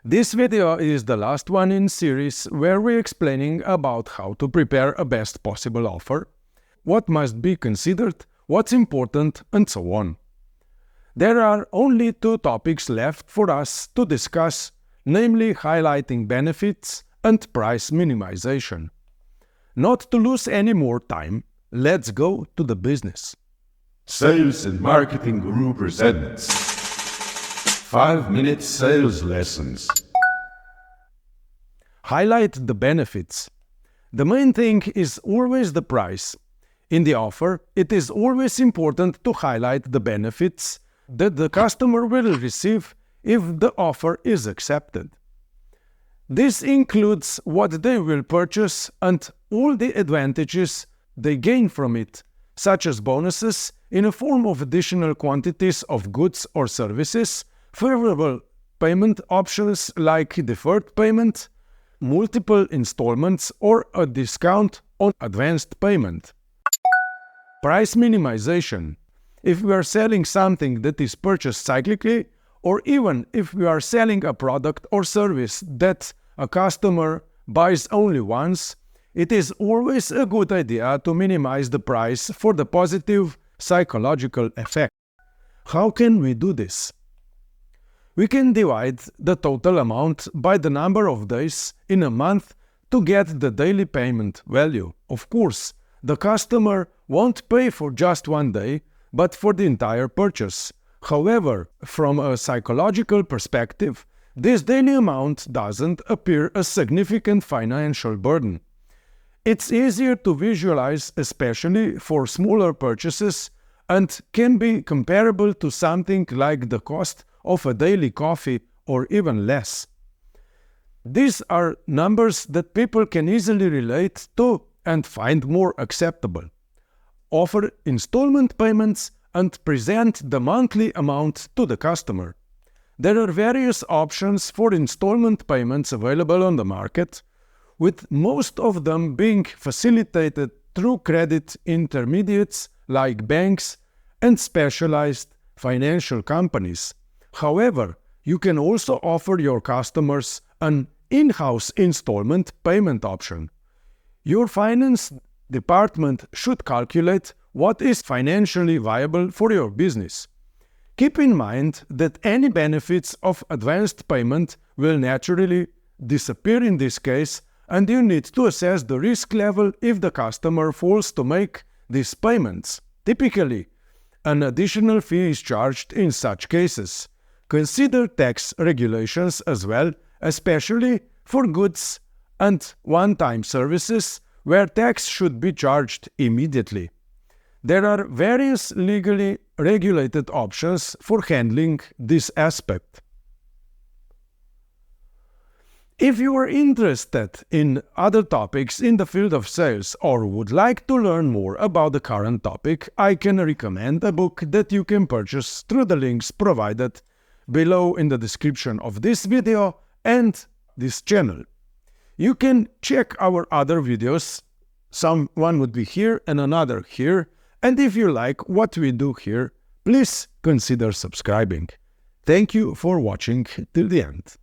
This video is the last one in series where we're explaining about how to prepare a best possible offer, what must be considered, what's important, and so on. There are only two topics left for us to discuss, namely highlighting benefits and price minimization. Not to lose any more time, let's go to the business. Sales and Marketing Guru presents 5-minute sales lessons. Highlight the benefits. The main thing is always the price. In the offer, it is always important to highlight the benefits that the customer will receive if the offer is accepted. This includes what they will purchase and all the advantages they gain from it, such as bonuses in a form of additional quantities of goods or services, favorable payment options like deferred payment, multiple installments, or a discount on advanced payment. Price minimization. If we are selling something that is purchased cyclically, or even if we are selling a product or service that a customer buys only once, it is always a good idea to minimize the price for the positive psychological effect. How can we do this? We can divide the total amount by the number of days in a month to get the daily payment value. Of course, the customer won't pay for just one day, but for the entire purchase. However, from a psychological perspective, this daily amount doesn't appear a significant financial burden. It's easier to visualize, especially for smaller purchases, and can be comparable to something like the cost of a daily coffee or even less. These are numbers that people can easily relate to and find more acceptable. Offer installment payments and present the monthly amount to the customer. There are various options for installment payments available on the market, with most of them being facilitated through credit intermediates like banks and specialized financial companies. However, you can also offer your customers an in-house installment payment option. Your finance department should calculate what is financially viable for your business. Keep in mind that any benefits of advanced payment will naturally disappear in this case, and you need to assess the risk level if the customer fails to make these payments. Typically, an additional fee is charged in such cases. Consider tax regulations as well, especially for goods and one-time services where tax should be charged immediately. There are various legally regulated options for handling this aspect. If you are interested in other topics in the field of sales or would like to learn more about the current topic, I can recommend a book that you can purchase through the links provided below in the description of this video and this channel. You can check our other videos. One would be here and another here. And if you like what we do here, please consider subscribing. Thank you for watching till the end.